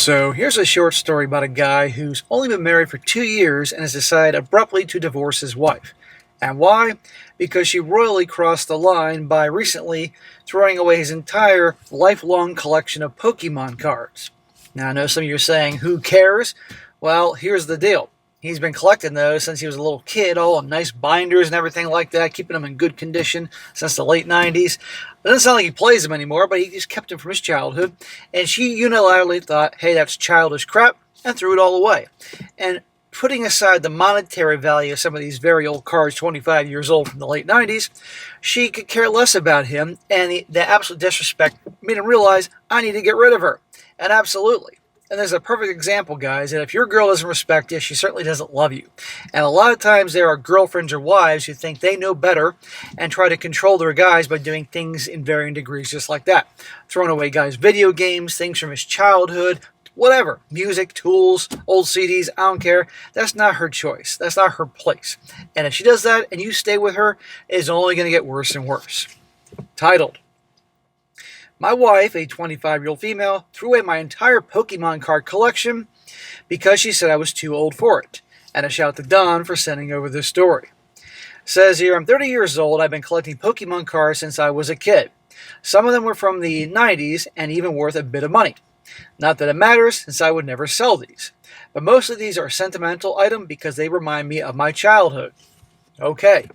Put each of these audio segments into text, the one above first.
So here's a short story about a guy who's only been married for 2 years and has decided abruptly to divorce his wife. And why? Because she royally crossed the line by recently throwing away his entire lifelong collection of Pokémon cards. Now I know some of you are saying, who cares? Well, here's the deal. He's been collecting those since he was a little kid, all in nice binders and everything like that, keeping them in good condition since the late 90s. It doesn't sound like he plays them anymore, but he just kept them from his childhood. And she unilaterally thought, hey, that's childish crap, and threw it all away. And putting aside the monetary value of some of these very old cards, 25 years old from the late 90s, she could care less about him, and the absolute disrespect made him realize, I need to get rid of her. And absolutely. And there's a perfect example, guys, that if your girl doesn't respect you, she certainly doesn't love you. And a lot of times there are girlfriends or wives who think they know better and try to control their guys by doing things in varying degrees just like that. Throwing away guys' video games, things from his childhood, whatever. Music, tools, old CDs, I don't care. That's not her choice. That's not her place. And if she does that and you stay with her, it's only going to get worse and worse. Titled, my wife, a 25-year-old female, threw away my entire Pokemon card collection because she said I was too old for it. And a shout to Don for sending over this story. Says here, I'm 30 years old. I've been collecting Pokemon cards since I was a kid. Some of them were from the 90s and even worth a bit of money. Not that it matters, since I would never sell these. But most of these are a sentimental item because they remind me of my childhood. Okay.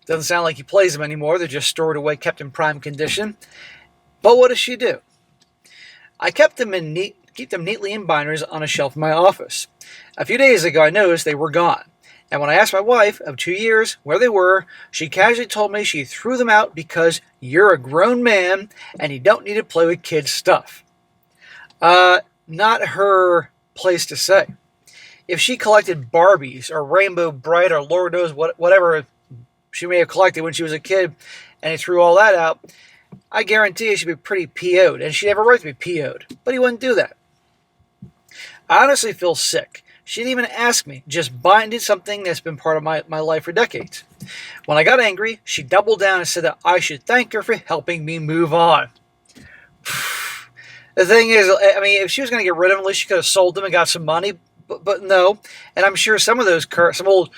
Doesn't sound like he plays them anymore. They're just stored away, kept in prime condition. But what does she do? I keep them neatly in binders on a shelf in my office. A few days ago, I noticed they were gone. And when I asked my wife of 2 years where they were, she casually told me she threw them out because you're a grown man and you don't need to play with kids' stuff. Not her place to say. If she collected Barbies or Rainbow Bright or Lord knows whatever she may have collected when she was a kid and he threw all that out, I guarantee she'd be pretty PO'd, and she'd have a right to be PO'd, but he wouldn't do that. I honestly feel sick. She didn't even ask me, just binded something that's been part of my life for decades. When I got angry, she doubled down and said that I should thank her for helping me move on. The thing is, I mean, if she was going to get rid of them, at least she could have sold them and got some money, but no. And I'm sure some of those cards, some old,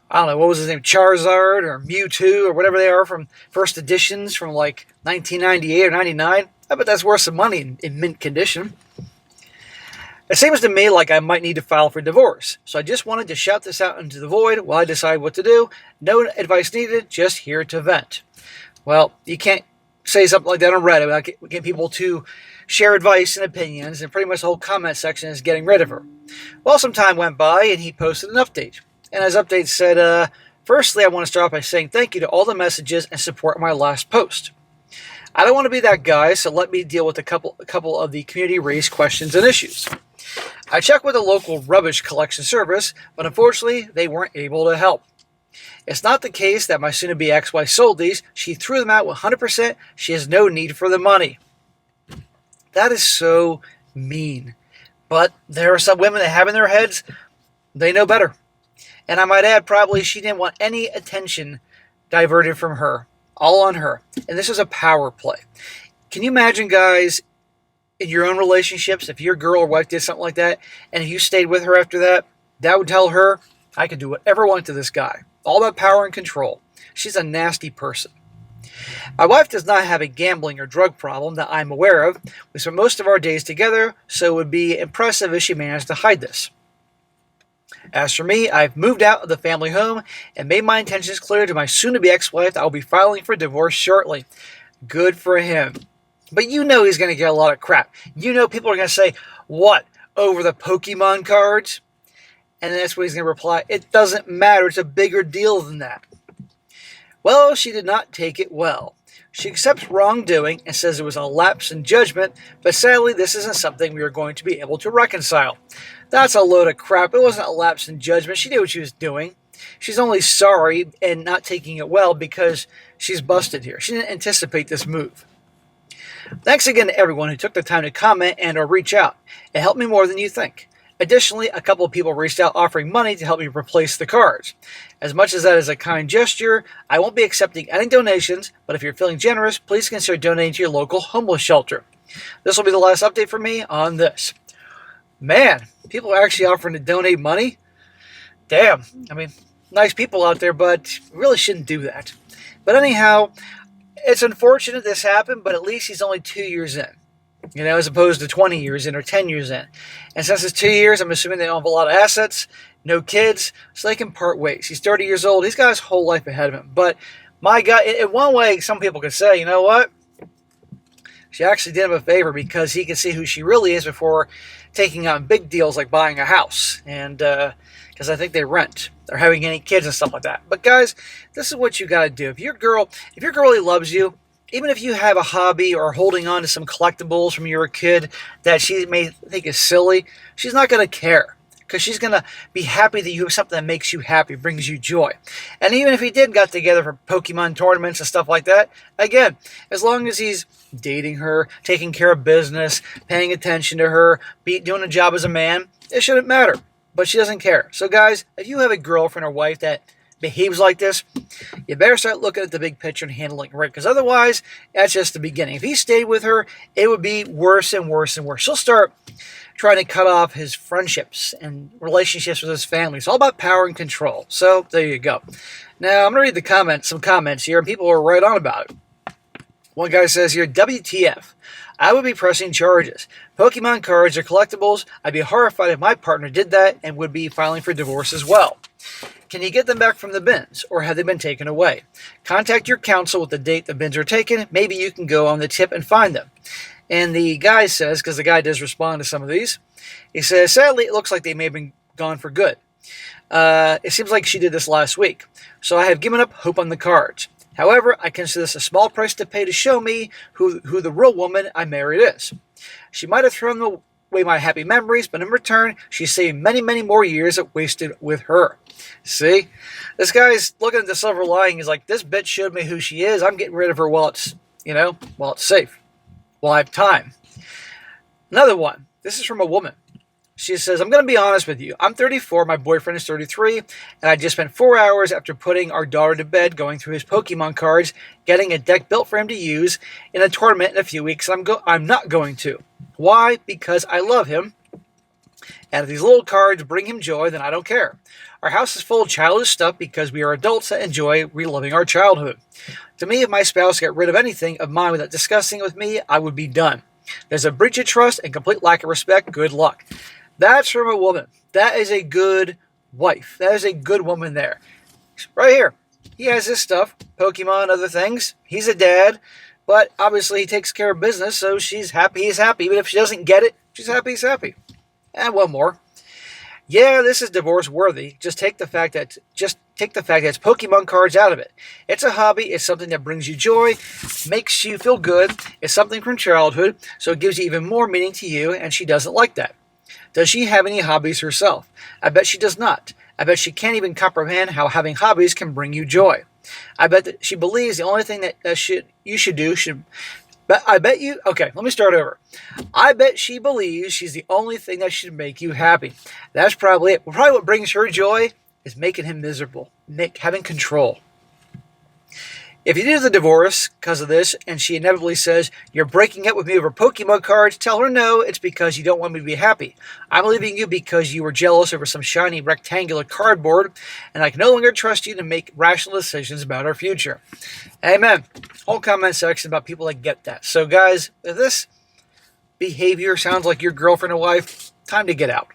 I don't know, what was his name, Charizard or Mewtwo or whatever they are from first editions from like 1998 or 99. I bet that's worth some money in mint condition. It seems to me like I might need to file for divorce. So I just wanted to shout this out into the void while I decide what to do. No advice needed, just here to vent. Well, you can't say something like that on Reddit without getting people to share advice and opinions, and pretty much the whole comment section is getting rid of her. Well, some time went by and he posted an update. And his update said, firstly, I want to start off by saying thank you to all the messages and support my last post. I don't want to be that guy, so let me deal with a couple of the community-raised questions and issues. I checked with a local rubbish collection service, but unfortunately, they weren't able to help. It's not the case that my soon-to-be ex-wife sold these. She threw them out 100%. She has no need for the money. That is so mean. But there are some women that have in their heads, they know better. And I might add, probably she didn't want any attention diverted from her. All on her. And this is a power play. Can you imagine, guys, in your own relationships, if your girl or wife did something like that, and if you stayed with her after that, that would tell her, I can do whatever I want to this guy. All about power and control. She's a nasty person. My wife does not have a gambling or drug problem that I'm aware of. We spend most of our days together, so it would be impressive if she managed to hide this. As for me, I've moved out of the family home and made my intentions clear to my soon-to-be ex-wife that I'll be filing for divorce shortly. Good for him. But you know he's going to get a lot of crap. You know people are going to say, what, over the Pokemon cards? And that's what he's going to reply, it doesn't matter, it's a bigger deal than that. Well, she did not take it well. She accepts wrongdoing and says it was a lapse in judgment, but sadly this isn't something we are going to be able to reconcile. That's a load of crap. It wasn't a lapse in judgment. She knew what she was doing. She's only sorry and not taking it well because she's busted here. She didn't anticipate this move. Thanks again to everyone who took the time to comment and or reach out. It helped me more than you think. Additionally, a couple of people reached out offering money to help me replace the cards. As much as that is a kind gesture, I won't be accepting any donations, but if you're feeling generous, please consider donating to your local homeless shelter. This will be the last update for me on this. Man, people are actually offering to donate money. Damn. I mean, nice people out there, but really shouldn't do that. But anyhow, it's unfortunate this happened, but at least he's only 2 years in, as opposed to 20 years in or 10 years in. And since it's 2 years, I'm assuming they don't have a lot of assets, no kids, so they can part ways. He's 30 years old. He's got his whole life ahead of him. But my God, in one way, some people could say, you know what? She actually did him a favor because he can see who she really is before taking on big deals like buying a house. And because I think they rent or having any kids and stuff like that. But guys, this is what you got to do. If your girl really loves you, even if you have a hobby or holding on to some collectibles from your kid that she may think is silly, she's not going to care. Because she's going to be happy that you have something that makes you happy, brings you joy. And even if he did got together for Pokemon tournaments and stuff like that, again, as long as he's dating her, taking care of business, paying attention to her, doing a job as a man, it shouldn't matter. But she doesn't care. So guys, if you have a girlfriend or wife that behaves like this, you better start looking at the big picture and handling it right. Because otherwise, that's just the beginning. If he stayed with her, it would be worse and worse and worse. She'll start trying to cut off his friendships and relationships with his family. It's all about power and control. So there you go. Now I'm going to read some comments here, and people are right on about it. One guy says here, WTF. I would be pressing charges. Pokemon cards are collectibles. I'd be horrified if my partner did that and would be filing for divorce as well. Can you get them back from the bins, or have they been taken away? Contact your counsel with the date the bins are taken. Maybe you can go on the tip and find them. And the guy says, because the guy does respond to some of these, he says, sadly, it looks like they may have been gone for good. It seems like she did this last week. So I have given up hope on the cards. However, I consider this a small price to pay to show me who the real woman I married is. She might have thrown away my happy memories, but in return, she saved many, many more years wasted with her. See? This guy's looking at the silver lining. He's like, this bitch showed me who she is. I'm getting rid of her while it's safe. While I have time. Another one. This is from a woman. She says, I'm going to be honest with you. I'm 34, my boyfriend is 33, and I just spent 4 hours after putting our daughter to bed going through his Pokemon cards, getting a deck built for him to use in a tournament in a few weeks. I'm not going to. Why? Because I love him, and if these little cards bring him joy, then I don't care. Our house is full of childish stuff because we are adults that enjoy reliving our childhood. To me, if my spouse got rid of anything of mine without discussing it with me, I would be done. There's a breach of trust and complete lack of respect. Good luck. That's from a woman. That is a good wife. That is a good woman there. Right here. He has his stuff, Pokemon, other things. He's a dad, but obviously he takes care of business, so she's happy, he's happy. Even if she doesn't get it, she's happy, he's happy. And one more. Yeah, this is divorce worthy. Just take the fact that it's Pokemon cards out of it. It's a hobby. It's something that brings you joy, makes you feel good. It's something from childhood, so it gives you even more meaning to you, and she doesn't like that. Does she have any hobbies herself? I bet she does not. I bet she can't even comprehend how having hobbies can bring you joy. I bet that she believes the only thing you should do. Okay, let me start over. I bet she believes she's the only thing that should make you happy. That's probably it. Probably what brings her joy is making him miserable, having control. If you do the divorce because of this, and she inevitably says, you're breaking up with me over Pokemon cards, tell her no, it's because you don't want me to be happy. I'm leaving you because you were jealous over some shiny rectangular cardboard, and I can no longer trust you to make rational decisions about our future. Amen. Whole comment section about people that get that. So guys, if this behavior sounds like your girlfriend or wife, time to get out.